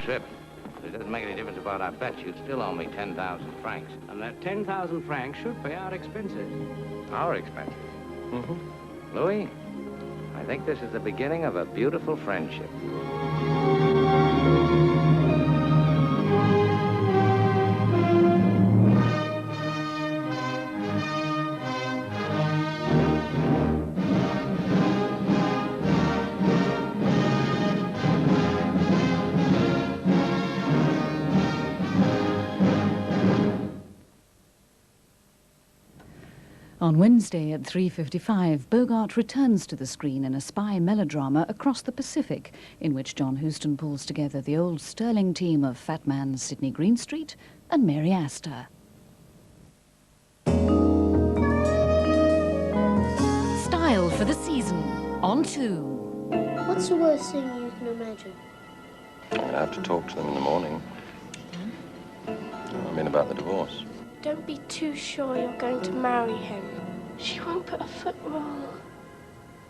trip. It doesn't make any difference about our bet. You still owe me 10,000 francs. And that 10,000 francs should pay our expenses. Our expenses? Mm-hmm. Louis, I think this is the beginning of a beautiful friendship. On Wednesday at 3:55, Bogart returns to the screen in a spy melodrama Across the Pacific, in which John Huston pulls together the old sterling team of Fat Man Sidney Greenstreet and Mary Astor. Style for the season, on 2. What's the worst thing you can imagine? I have to talk to them in the morning. I mean, about the divorce. Don't be too sure you're going to marry him. She won't put a foot wrong.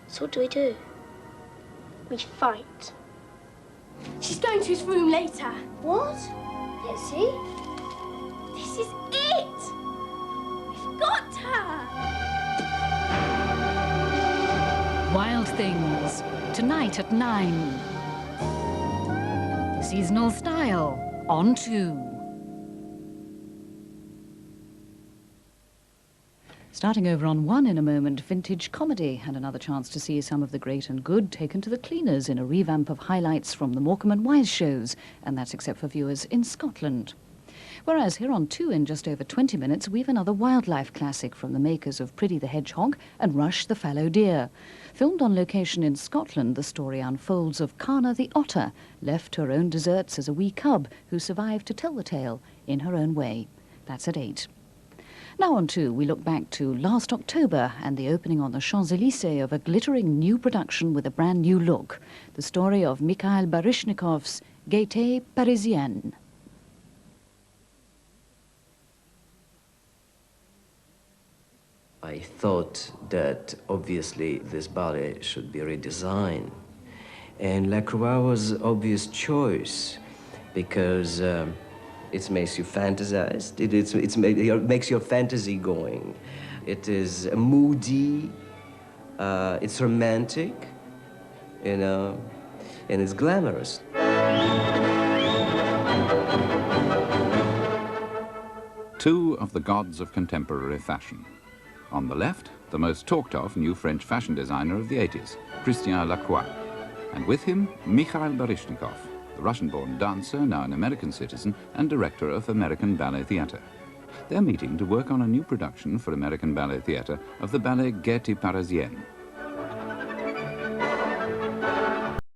So what do we do? We fight. She's going to his room later. What? Is he? This is it! We've got her! Wild Things, tonight at 9. Seasonal Style, on 2. Starting over on 1 in a moment, vintage comedy, and another chance to see some of the great and good taken to the cleaners in a revamp of highlights from the Morecambe and Wise shows, and that's except for viewers in Scotland. Whereas here on 2 in just over 20 minutes, we've another wildlife classic from the makers of Priddy the Hedgehog and Rush the Fallow Deer. Filmed on location in Scotland, the story unfolds of Carna the Otter, left to her own deserts as a wee cub who survived to tell the tale in her own way. That's at 8. Now on 2, we look back to last October and the opening on the Champs-Élysées of a glittering new production with a brand new look. The story of Mikahil Baryshnikov's Gaieté Parisienne. I thought that obviously this ballet should be redesigned. And Lacroix was an obvious choice because it makes you fantasize. It makes your fantasy going. It is moody, it's romantic, you know, and it's glamorous. Two of the gods of contemporary fashion. On the left, the most talked-of new French fashion designer of the 80s, Christian Lacroix. And with him, Mikahil Baryshnikov, the Russian-born dancer, now an American citizen, and director of American Ballet Theatre. They're meeting to work on a new production for American Ballet Theatre of the ballet Gaieté Parisienne.